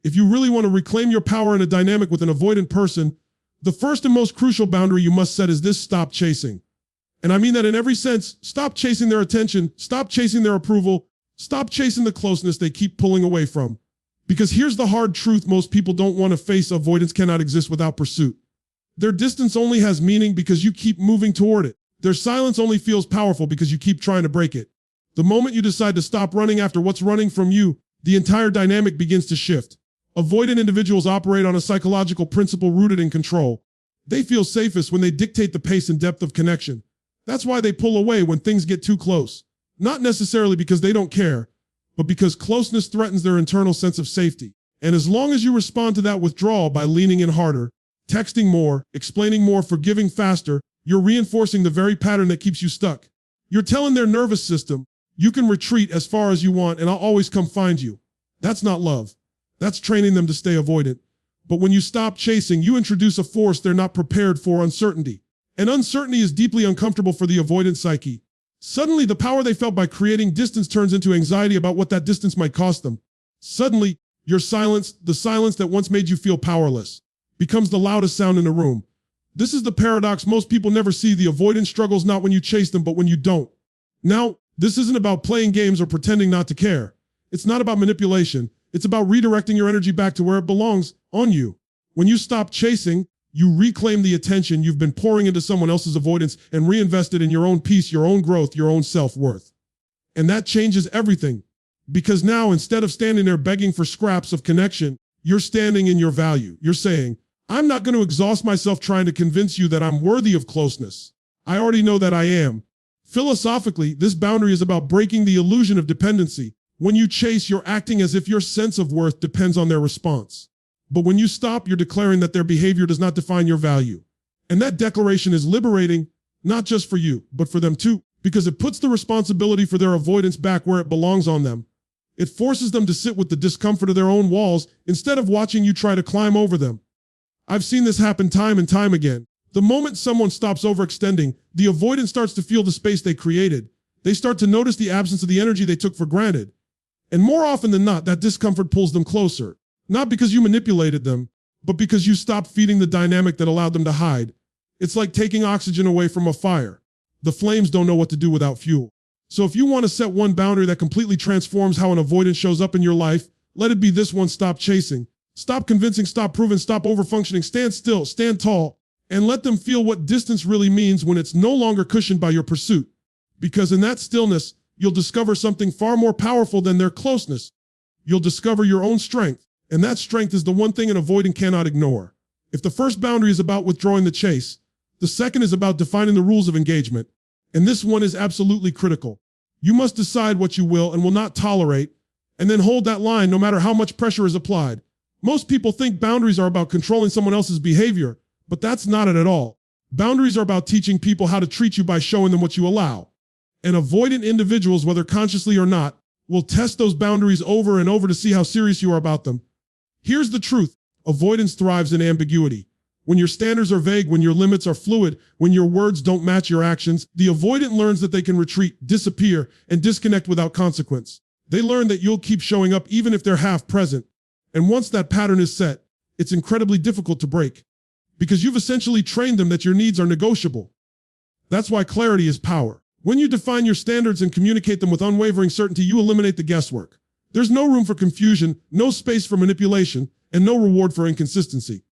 If you really want to reclaim your power in a dynamic with an avoidant person, the first and most crucial boundary you must set is this: stop chasing. And I mean that in every sense. Stop chasing their attention, stop chasing their approval, stop chasing the closeness they keep pulling away from. Because here's the hard truth most people don't want to face: avoidance cannot exist without pursuit. Their distance only has meaning because you keep moving toward it. Their silence only feels powerful because you keep trying to break it. The moment you decide to stop running after what's running from you, the entire dynamic begins to shift. Avoidant individuals operate on a psychological principle rooted in control. They feel safest when they dictate the pace and depth of connection. That's why they pull away when things get too close. Not necessarily because they don't care, but because closeness threatens their internal sense of safety. And as long as you respond to that withdrawal by leaning in harder, texting more, explaining more, forgiving faster, you're reinforcing the very pattern that keeps you stuck. You're telling their nervous system, you can retreat as far as you want and I'll always come find you. That's not love. That's training them to stay avoidant. But when you stop chasing, you introduce a force they're not prepared for: uncertainty. And uncertainty is deeply uncomfortable for the avoidant psyche. Suddenly, the power they felt by creating distance turns into anxiety about what that distance might cost them. Suddenly, your silence, the silence that once made you feel powerless, becomes the loudest sound in the room. This is the paradox most people never see. The avoidant struggles not when you chase them, but when you don't. Now, this isn't about playing games or pretending not to care. It's not about manipulation. It's about redirecting your energy back to where it belongs: on you. When you stop chasing, you reclaim the attention you've been pouring into someone else's avoidance and reinvest it in your own peace, your own growth, your own self-worth. And that changes everything. Because now, instead of standing there begging for scraps of connection, you're standing in your value. You're saying, I'm not going to exhaust myself trying to convince you that I'm worthy of closeness. I already know that I am. Philosophically, this boundary is about breaking the illusion of dependency. When you chase, you're acting as if your sense of worth depends on their response. But when you stop, you're declaring that their behavior does not define your value. And that declaration is liberating, not just for you, but for them too, because it puts the responsibility for their avoidance back where it belongs on them. It forces them to sit with the discomfort of their own walls instead of watching you try to climb over them. I've seen this happen time and time again. The moment someone stops overextending, the avoidant starts to feel the space they created. They start to notice the absence of the energy they took for granted. And more often than not, that discomfort pulls them closer. Not because you manipulated them, but because you stopped feeding the dynamic that allowed them to hide. It's like taking oxygen away from a fire. The flames don't know what to do without fuel. So if you want to set one boundary that completely transforms how an avoidant shows up in your life, let it be this one: stop chasing. Stop convincing, stop proving, stop overfunctioning. Stand still, stand tall, and let them feel what distance really means when it's no longer cushioned by your pursuit. Because in that stillness, you'll discover something far more powerful than their closeness. You'll discover your own strength, and that strength is the one thing an avoidant cannot ignore. If the first boundary is about withdrawing the chase, the second is about defining the rules of engagement, and this one is absolutely critical. You must decide what you will and will not tolerate, and then hold that line no matter how much pressure is applied. Most people think boundaries are about controlling someone else's behavior, but that's not it at all. Boundaries are about teaching people how to treat you by showing them what you allow. And avoidant individuals, whether consciously or not, will test those boundaries over and over to see how serious you are about them. Here's the truth: avoidance thrives in ambiguity. When your standards are vague, when your limits are fluid, when your words don't match your actions, the avoidant learns that they can retreat, disappear, and disconnect without consequence. They learn that you'll keep showing up even if they're half present. And once that pattern is set, it's incredibly difficult to break. Because you've essentially trained them that your needs are negotiable. That's why clarity is power. When you define your standards and communicate them with unwavering certainty, you eliminate the guesswork. There's no room for confusion, no space for manipulation, and no reward for inconsistency.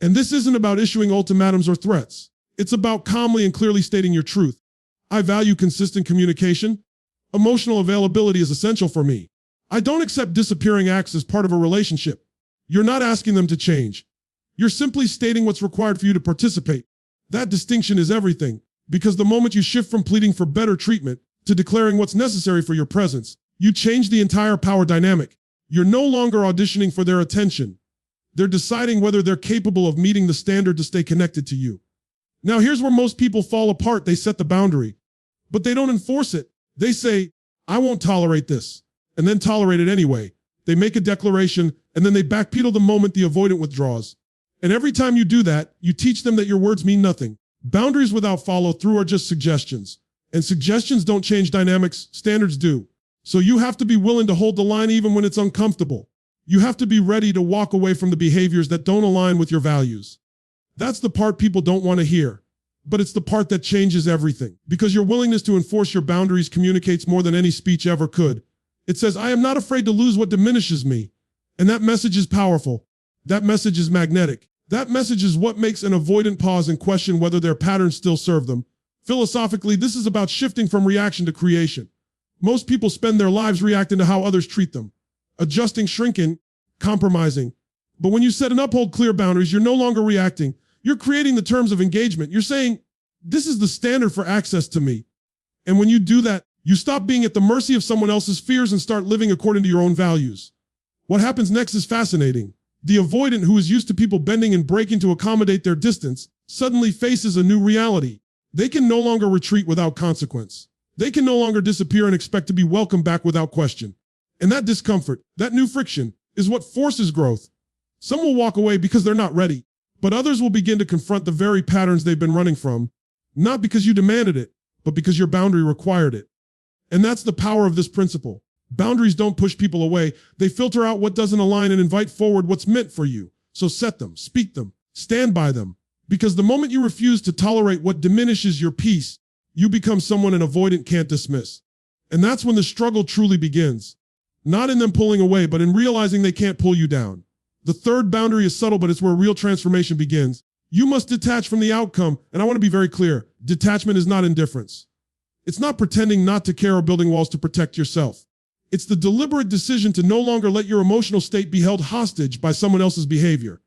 And this isn't about issuing ultimatums or threats. It's about calmly and clearly stating your truth. I value consistent communication. Emotional availability is essential for me. I don't accept disappearing acts as part of a relationship. You're not asking them to change. You're simply stating what's required for you to participate. That distinction is everything, because the moment you shift from pleading for better treatment to declaring what's necessary for your presence, you change the entire power dynamic. You're no longer auditioning for their attention. They're deciding whether they're capable of meeting the standard to stay connected to you. Now here's where most people fall apart. They set the boundary, but they don't enforce it. They say, I won't tolerate this, and then tolerate it anyway. They make a declaration, and then they backpedal the moment the avoidant withdraws. And every time you do that, you teach them that your words mean nothing. Boundaries without follow-through are just suggestions. And suggestions don't change dynamics, standards do. So you have to be willing to hold the line even when it's uncomfortable. You have to be ready to walk away from the behaviors that don't align with your values. That's the part people don't want to hear. But it's the part that changes everything. Because your willingness to enforce your boundaries communicates more than any speech ever could. It says, I am not afraid to lose what diminishes me. And that message is powerful. That message is magnetic. That message is what makes an avoidant pause and question whether their patterns still serve them. Philosophically, this is about shifting from reaction to creation. Most people spend their lives reacting to how others treat them, adjusting, shrinking, compromising. But when you set and uphold clear boundaries, you're no longer reacting. You're creating the terms of engagement. You're saying, this is the standard for access to me. And when you do that, you stop being at the mercy of someone else's fears and start living according to your own values. What happens next is fascinating. The avoidant, who is used to people bending and breaking to accommodate their distance, suddenly faces a new reality. They can no longer retreat without consequence. They can no longer disappear and expect to be welcomed back without question. And that discomfort, that new friction, is what forces growth. Some will walk away because they're not ready, but others will begin to confront the very patterns they've been running from, not because you demanded it, but because your boundary required it. And that's the power of this principle. Boundaries don't push people away. They filter out what doesn't align and invite forward what's meant for you. So set them, speak them, stand by them. Because the moment you refuse to tolerate what diminishes your peace, you become someone an avoidant can't dismiss. And that's when the struggle truly begins. Not in them pulling away, but in realizing they can't pull you down. The third boundary is subtle, but it's where real transformation begins. You must detach from the outcome, and I want to be very clear. Detachment is not indifference. It's not pretending not to care or building walls to protect yourself. It's the deliberate decision to no longer let your emotional state be held hostage by someone else's behavior.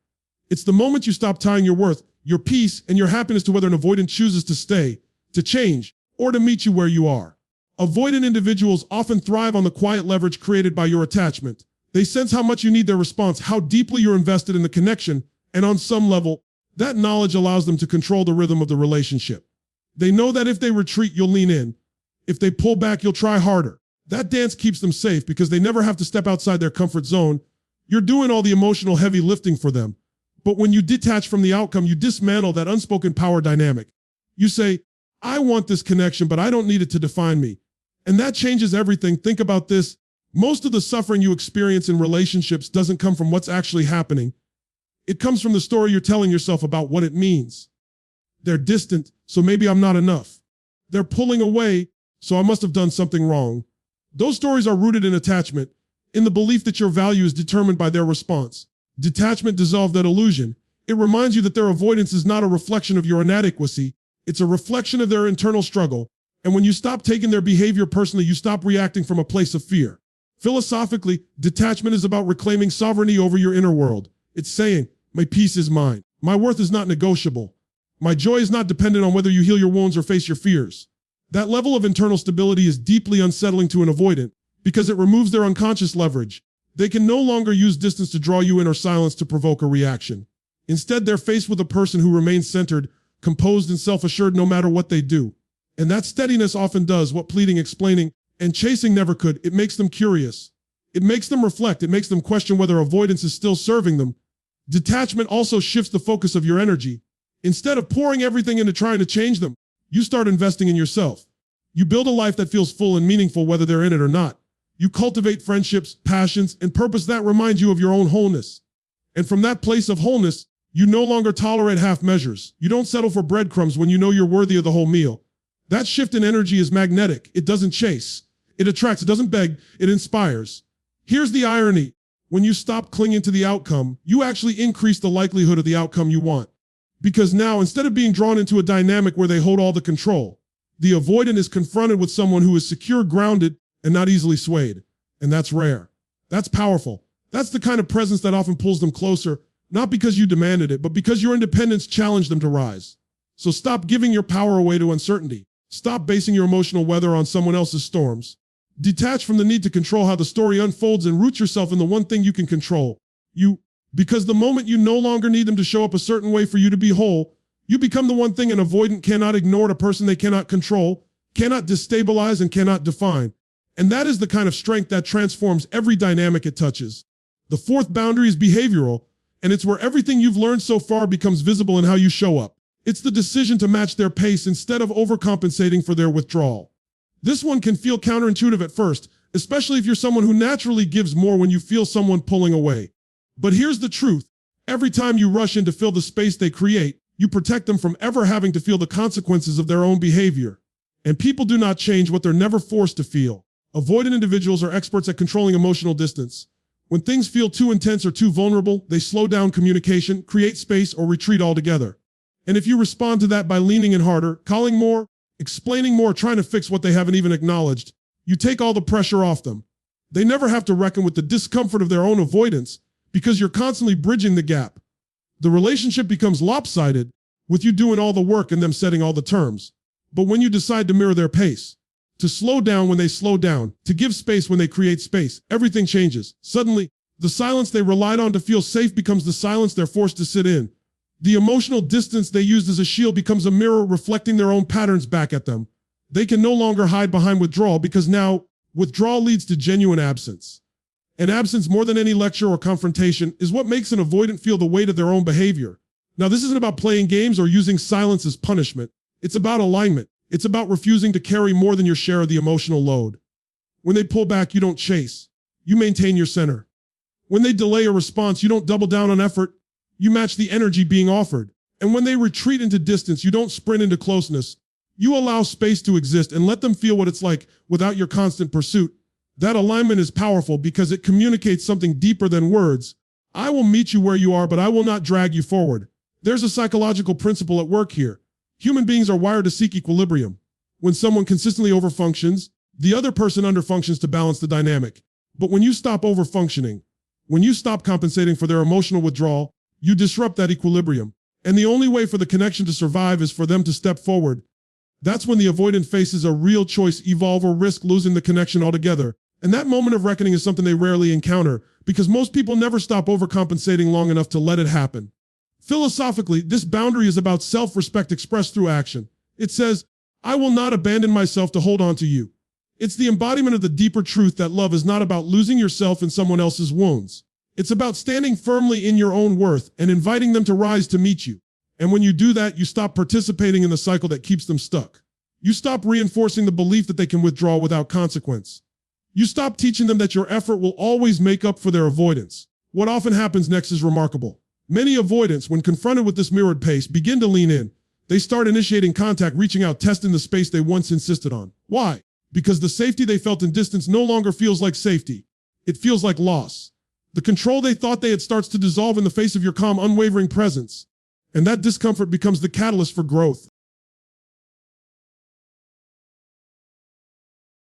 It's the moment you stop tying your worth, your peace, and your happiness to whether an avoidant chooses to stay, to change, or to meet you where you are. Avoidant individuals often thrive on the quiet leverage created by your attachment. They sense how much you need their response, how deeply you're invested in the connection, and on some level, that knowledge allows them to control the rhythm of the relationship. They know that if they retreat, you'll lean in. If they pull back, you'll try harder. That dance keeps them safe because they never have to step outside their comfort zone. You're doing all the emotional heavy lifting for them. But when you detach from the outcome, you dismantle that unspoken power dynamic. You say, I want this connection, but I don't need it to define me. And that changes everything. Think about this. Most of the suffering you experience in relationships doesn't come from what's actually happening. It comes from the story you're telling yourself about what it means. They're distant, so maybe I'm not enough. They're pulling away, so I must have done something wrong. Those stories are rooted in attachment, in the belief that your value is determined by their response. Detachment dissolves that illusion. It reminds you that their avoidance is not a reflection of your inadequacy. It's a reflection of their internal struggle. And when you stop taking their behavior personally, you stop reacting from a place of fear. Philosophically, detachment is about reclaiming sovereignty over your inner world. It's saying, my peace is mine. My worth is not negotiable. My joy is not dependent on whether you heal your wounds or face your fears. That level of internal stability is deeply unsettling to an avoidant because it removes their unconscious leverage. They can no longer use distance to draw you in or silence to provoke a reaction. Instead, they're faced with a person who remains centered, composed, and self-assured no matter what they do. And that steadiness often does what pleading, explaining, and chasing never could. It makes them curious. It makes them reflect. It makes them question whether avoidance is still serving them. Detachment also shifts the focus of your energy. Instead of pouring everything into trying to change them, you start investing in yourself. You build a life that feels full and meaningful whether they're in it or not. You cultivate friendships, passions, and purpose that remind you of your own wholeness. And from that place of wholeness, you no longer tolerate half measures. You don't settle for breadcrumbs when you know you're worthy of the whole meal. That shift in energy is magnetic. It doesn't chase. It attracts. It doesn't beg. It inspires. Here's the irony. When you stop clinging to the outcome, you actually increase the likelihood of the outcome you want. Because now, instead of being drawn into a dynamic where they hold all the control, the avoidant is confronted with someone who is secure, grounded, and not easily swayed. And that's rare. That's powerful. That's the kind of presence that often pulls them closer, not because you demanded it, but because your independence challenged them to rise. So stop giving your power away to uncertainty. Stop basing your emotional weather on someone else's storms. Detach from the need to control how the story unfolds and root yourself in the one thing you can control. You. Because the moment you no longer need them to show up a certain way for you to be whole, you become the one thing an avoidant cannot ignore, a person they cannot control, cannot destabilize, and cannot define. And that is the kind of strength that transforms every dynamic it touches. The fourth boundary is behavioral, and it's where everything you've learned so far becomes visible in how you show up. It's the decision to match their pace instead of overcompensating for their withdrawal. This one can feel counterintuitive at first. especially if you're someone who naturally gives more when you feel someone pulling away. But here's the truth. Every time you rush in to fill the space they create, you protect them from ever having to feel the consequences of their own behavior. And people do not change what they're never forced to feel. Avoidant individuals are experts at controlling emotional distance. When things feel too intense or too vulnerable, they slow down communication, create space, or retreat altogether. And if you respond to that by leaning in harder, calling more, explaining more, trying to fix what they haven't even acknowledged, you take all the pressure off them. They never have to reckon with the discomfort of their own avoidance because you're constantly bridging the gap. The relationship becomes lopsided with you doing all the work and them setting all the terms. But when you decide to mirror their pace, to slow down when they slow down, to give space when they create space, everything changes. Suddenly, the silence they relied on to feel safe becomes the silence they're forced to sit in. The emotional distance they used as a shield becomes a mirror reflecting their own patterns back at them. They can no longer hide behind withdrawal because now withdrawal leads to genuine absence. And absence, more than any lecture or confrontation, is what makes an avoidant feel the weight of their own behavior. Now, this isn't about playing games or using silence as punishment. It's about alignment. It's about refusing to carry more than your share of the emotional load. When they pull back, you don't chase. You maintain your center. When they delay a response, you don't double down on effort. You match the energy being offered. And when they retreat into distance, you don't sprint into closeness. You allow space to exist and let them feel what it's like without your constant pursuit. That alignment is powerful because it communicates something deeper than words. I will meet you where you are, but I will not drag you forward. There's a psychological principle at work here. Human beings are wired to seek equilibrium. When someone consistently overfunctions, the other person underfunctions to balance the dynamic. But when you stop overfunctioning, when you stop compensating for their emotional withdrawal, you disrupt that equilibrium. And the only way for the connection to survive is for them to step forward. That's when the avoidant faces a real choice: evolve or risk losing the connection altogether. And that moment of reckoning is something they rarely encounter because most people never stop overcompensating long enough to let it happen. Philosophically, this boundary is about self-respect expressed through action. It says, I will not abandon myself to hold on to you. It's the embodiment of the deeper truth that love is not about losing yourself in someone else's wounds. It's about standing firmly in your own worth and inviting them to rise to meet you. And when you do that, you stop participating in the cycle that keeps them stuck. You stop reinforcing the belief that they can withdraw without consequence. You stop teaching them that your effort will always make up for their avoidance. What often happens next is remarkable. Many avoidants, when confronted with this mirrored pace, begin to lean in. They start initiating contact, reaching out, testing the space they once insisted on. Why? Because the safety they felt in distance no longer feels like safety. It feels like loss. The control they thought they had starts to dissolve in the face of your calm, unwavering presence. And that discomfort becomes the catalyst for growth.